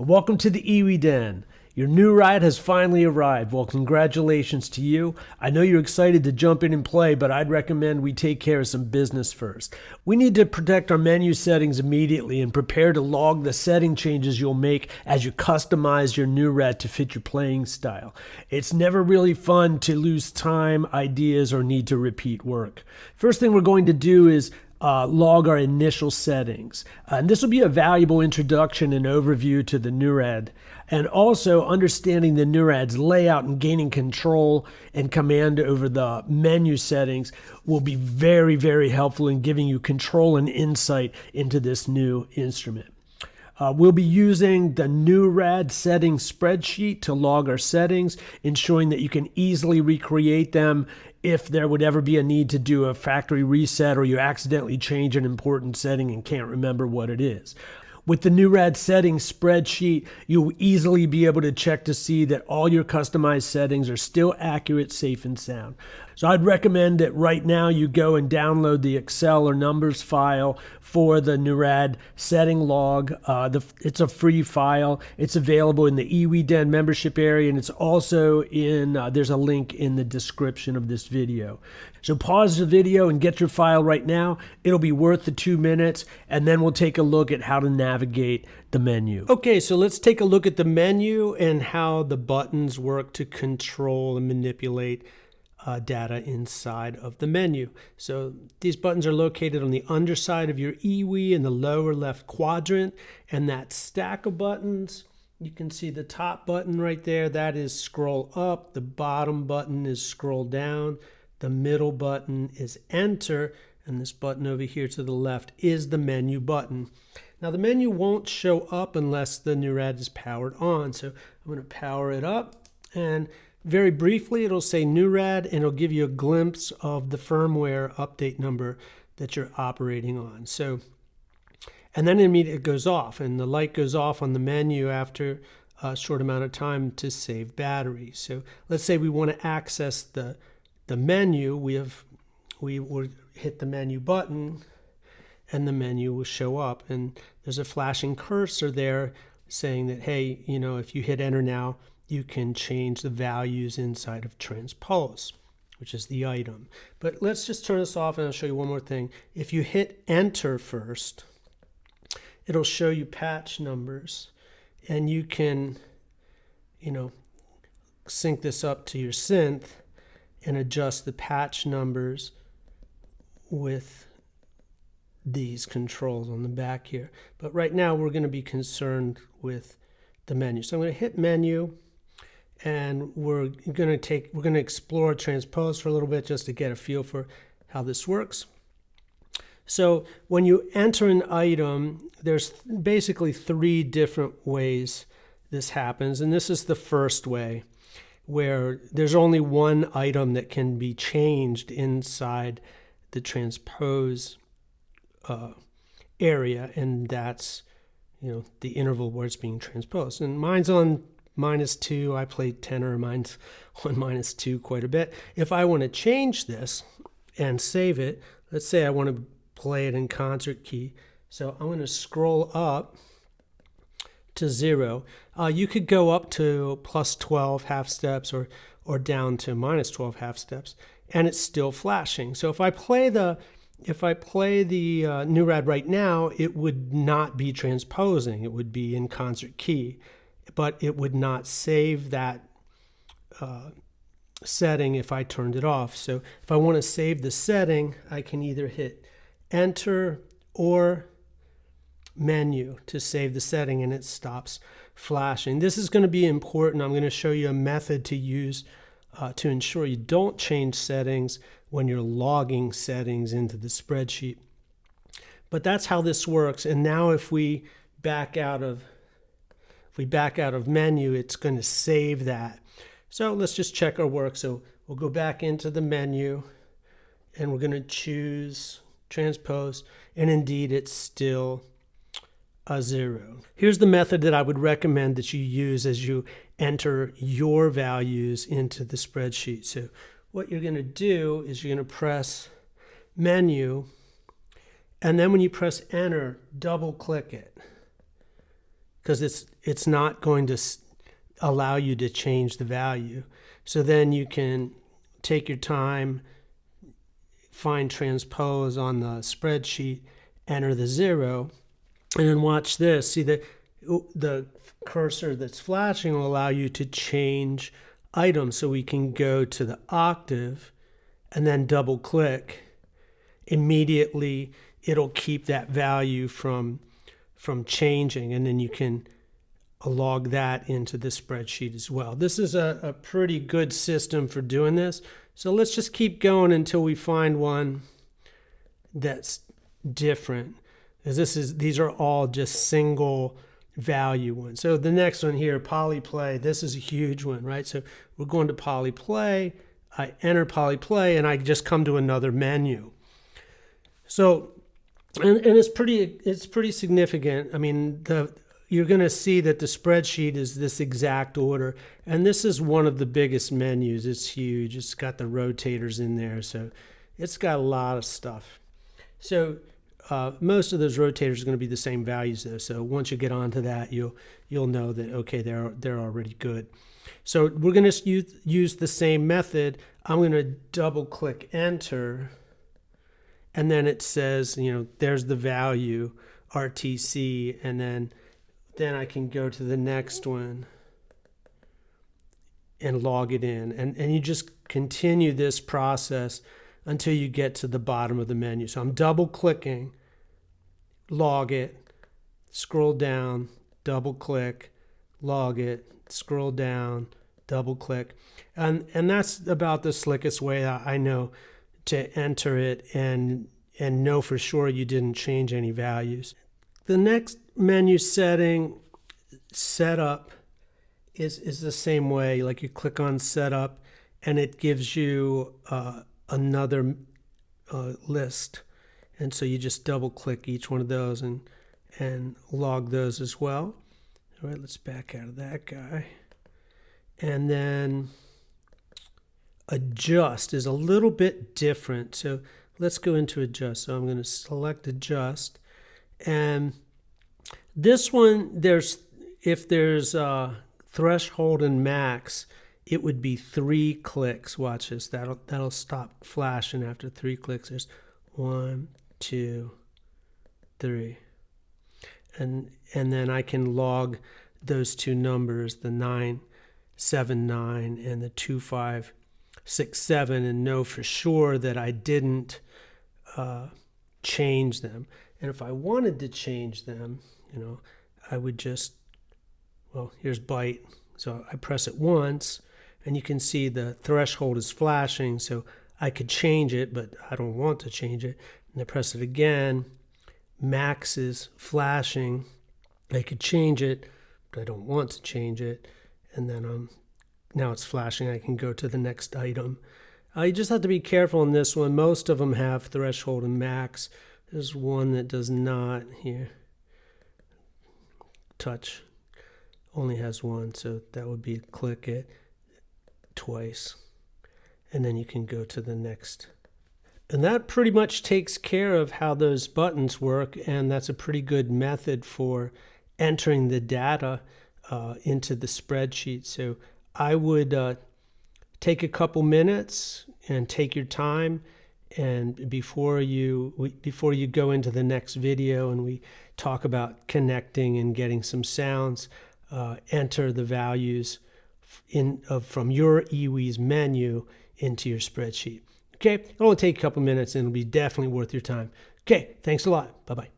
Welcome to the EWI Den. Your new ride has finally arrived. Well, congratulations to you. I know you're excited to jump in and play, but I'd recommend we take care of some business first. We need to protect our menu settings immediately and prepare to log the setting changes you'll make as you customize your new rad to fit your playing style. It's never really fun to lose time, ideas, or need to repeat work. First thing we're going to do is log our initial settings. And this will be a valuable introduction and overview to the Nurad, and also understanding the Nurad's layout and gaining control and command over the menu settings will be very, very helpful in giving you control and insight into this new instrument. We'll be using the Nurad setting spreadsheet to log our settings, ensuring that you can easily recreate them if there would ever be a need to do a factory reset or you accidentally change an important setting and can't remember what it is. With the Nurad settings spreadsheet, you'll easily be able to check to see that all your customized settings are still accurate, safe, and sound. So I'd recommend that right now you go and download the Excel or numbers file for the Nurad setting log. It's a free file. It's available in the EWI Den membership area, and it's also in, there's a link in the description of this video. So pause the video and get your file right now. It'll be worth the 2 minutes, and then we'll take a look at how to navigate the menu. Okay, so let's take a look at the menu and how the buttons work to control and manipulate data inside of the menu. So these buttons are located on the underside of your EWI in the lower left quadrant, and that stack of buttons, you can see the top button right there, that is scroll up, the bottom button is scroll down, the middle button is enter, and this button over here to the left is the menu button. Now the menu won't show up unless the Nurad is powered on, so I'm going to power it up, and very briefly, it'll say Nurad, and it'll give you a glimpse of the firmware update number that you're operating on. So, and then immediately it goes off, and the light goes off on the menu after a short amount of time to save battery. So let's say we want to access the menu. We will hit the menu button, and the menu will show up, and there's a flashing cursor there saying that, hey, you know, if you hit enter now, you can change the values inside of TRANSPOSE, which is the item. But let's just turn this off, and I'll show you one more thing. If you hit enter first, it'll show you patch numbers, and you can, you know, sync this up to your synth and adjust the patch numbers with these controls on the back here. But right now we're going to be concerned with the menu. So I'm going to hit menu, and we're going to explore TRANSPOSE for a little bit just to get a feel for how this works. So when you enter an item, there's basically 3 different ways this happens, and this is the first way, where there's only one item that can be changed inside the TRANSPOSE area, and that's, you know, the interval where it's being transposed. And mine's on -2. I played tenor. Mine's on -2 quite a bit. If I want to change this and save it, let's say I want to play it in concert key. So I'm going to scroll up to 0. You could go up to +12 half steps or down to -12 half steps, and it's still flashing. So if I play the Nurad right now, it would not be transposing. It would be in concert key, but it would not save that setting if I turned it off. So if I want to save the setting, I can either hit enter or menu to save the setting, and it stops flashing. This is going to be important. I'm going to show you a method to use to ensure you don't change settings when you're logging settings into the spreadsheet. But that's how this works. And now if we back out of menu, it's going to save that. So let's just check our work. So we'll go back into the menu, and we're going to choose TRANSPOSE, and indeed it's still a 0. Here's the method that I would recommend that you use as you enter your values into the spreadsheet. So what you're going to do is you're going to press menu, and then when you press enter, double click it. because it's not going to allow you to change the value. So then you can take your time, find transpose on the spreadsheet, enter the 0, and then watch this. See the cursor that's flashing will allow you to change items. So we can go to the octave and then double click. Immediately it'll keep that value from changing, and then you can log that into the spreadsheet as well. This is a pretty good system for doing this. So let's just keep going until we find one that's different, because these are all just single value ones. So the next one here, PolyPlay, this is a huge one, right? So we're going to PolyPlay, I enter PolyPlay, and I just come to another menu. So, and it's pretty significant. I mean, you're going to see that the spreadsheet is this exact order, and this is one of the biggest menus. It's huge. It's got the rotators in there, so it's got a lot of stuff. So most of those rotators are going to be the same values though. So once you get onto that, you'll know that, okay, they're already good. So we're going to use the same method. I'm going to double click enter, and then it says, there's the value RTC, and then I can go to the next one and log it in. And you just continue this process until you get to the bottom of the menu. So I'm double clicking, log it, scroll down, double click, log it, scroll down, double click. And that's about the slickest way I know to enter it and know for sure you didn't change any values. The next menu setting, setup, is the same way. Like you click on setup and it gives you another list. And so you just double click each one of those and log those as well. All right, let's back out of that guy. And then adjust is a little bit different. So let's go into adjust. So I'm going to select adjust. And this one, if there's threshold and max, it would be 3 clicks. Watch this. That'll stop flashing after 3 clicks. There's 1, 2, 3. And then I can log those two numbers, the 979 and the 2567, and know for sure that I didn't change them. And if I wanted to change them, I would just, here's byte. So I press it once, and you can see the threshold is flashing, so I could change it, but I don't want to change it. And I press it again, max is flashing. I could change it, but I don't want to change it. And then now it's flashing. I can go to the next item. You just have to be careful in this one. Most of them have threshold and max. There's one that does not here. Touch only has one, so that would be click it twice, and then you can go to the next. And that pretty much takes care of how those buttons work, and that's a pretty good method for entering the data into the spreadsheet. So I would take a couple minutes and take your time, and before you go into the next video and we talk about connecting and getting some sounds, enter the values from your EWI's menu into your spreadsheet. Okay, it'll only take a couple minutes and it'll be definitely worth your time. Okay, thanks a lot. Bye-bye.